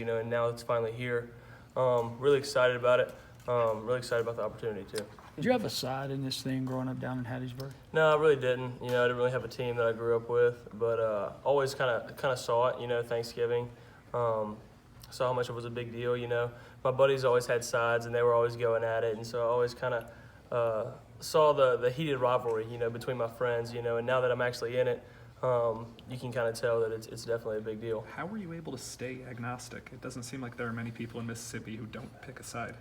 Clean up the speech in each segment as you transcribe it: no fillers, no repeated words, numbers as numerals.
and now it's finally here. Really excited about it. Really excited about the opportunity too. Did you have a side in this thing growing up down in Hattiesburg? No, I really didn't. I didn't really have a team that I grew up with, but always kind of saw it. Thanksgiving, saw how much it was a big deal. My buddies always had sides, and they were always going at it, and so I always kind of saw the heated rivalry, between my friends. And now that I'm actually in it, you can kind of tell that it's definitely a big deal. How were you able to stay agnostic? It doesn't seem like there are many people in Mississippi who don't pick a side.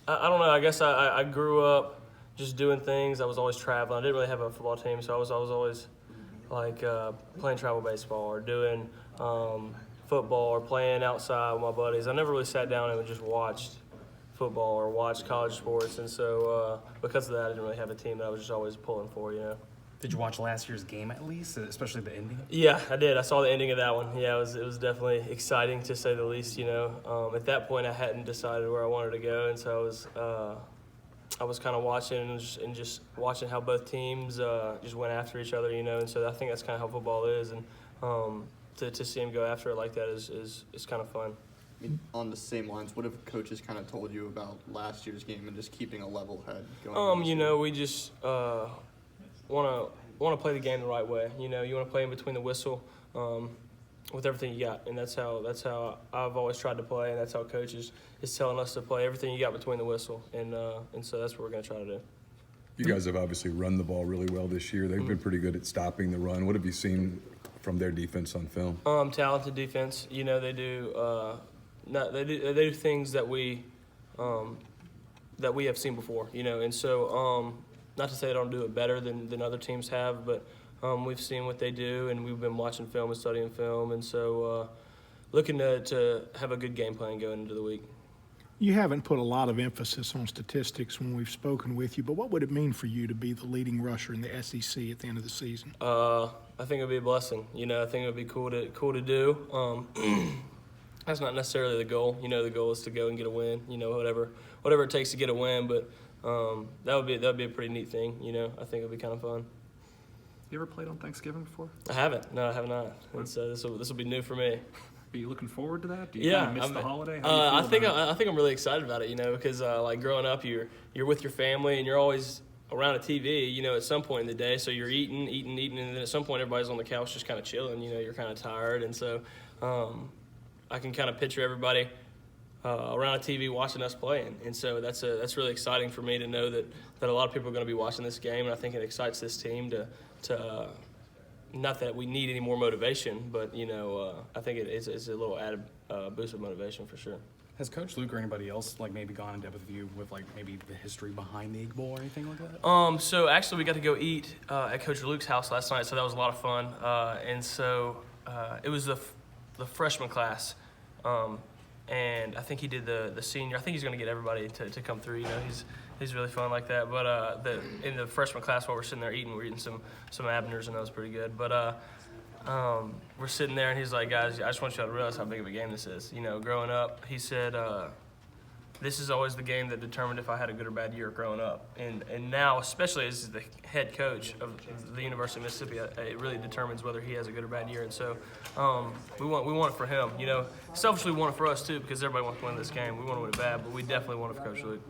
I don't know. I guess I grew up just doing things. I was always traveling. I didn't really have a football team, so I was always like playing travel baseball or doing football or playing outside with my buddies. I never really sat down and just watched football or watched college sports, and so because of that, I didn't really have a team that I was just always pulling for. Did you watch last year's game at least, especially the ending? Yeah, I did. I saw the ending of that one. Yeah, it was definitely exciting to say the least. At that point, I hadn't decided where I wanted to go, and so I was kind of watching and just watching how both teams just went after each other. And so I think that's kind of how football is, and to see them go after it like that is kind of fun. On the same lines, what have coaches kind of told you about last year's game and just keeping a level head going? We just want to play the game the right way. You want to play in between the whistle with everything you got, and that's how I've always tried to play, and that's how coach is telling us to play everything you got between the whistle, and so that's what we're going to try to do. You guys have obviously run the ball really well this year. They've been pretty good at stopping the run. What have you seen from their defense on film? Talented defense. They do. They do things that we have seen before. And so. Not to say they don't do it better than other teams have, but we've seen what they do, and we've been watching film and studying film, and so looking to have a good game plan going into the week. You haven't put a lot of emphasis on statistics when we've spoken with you, but what would it mean for you to be the leading rusher in the SEC at the end of the season? I think it would be a blessing. I think it would be cool to do. That's not necessarily the goal. The goal is to go and get a win. Whatever it takes to get a win, but. That would be a pretty neat thing, I think it would be kind of fun. You ever played on Thanksgiving before? I haven't. No, I have not. And so this will be new for me. Are you looking forward to that? Do you kind of miss the holiday? I think I'm really excited about it, because like growing up, you're with your family and you're always around a TV, at some point in the day. So you're eating, and then at some point everybody's on the couch just kind of chilling. You're kind of tired, and so I can kind of picture everybody around a TV watching us playing, and so that's really exciting for me to know that a lot of people are going to be watching this game, and I think it excites this team to not that we need any more motivation, but I think it's a little added boost of motivation for sure. Has Coach Luke or anybody else maybe gone in depth with you with maybe the history behind the Egg Bowl or anything like that? So actually we got to go eat at Coach Luke's house last night, so that was a lot of fun, and so it was the freshman class. And I think he did the senior. I think he's going to get everybody to come through. He's really fun like that. But in the freshman class while we're sitting there eating, we're eating some Abners, and that was pretty good. But we're sitting there, and he's like, guys, I just want you to realize how big of a game this is. Growing up, he said, this is always the game that determined if I had a good or bad year growing up. And now, especially as the head coach of the University of Mississippi, it really determines whether he has a good or bad year. And so we want it for him. Selfishly we want it for us too, because everybody wants to win this game. We want to win it bad, but we definitely want it for Coach Luke.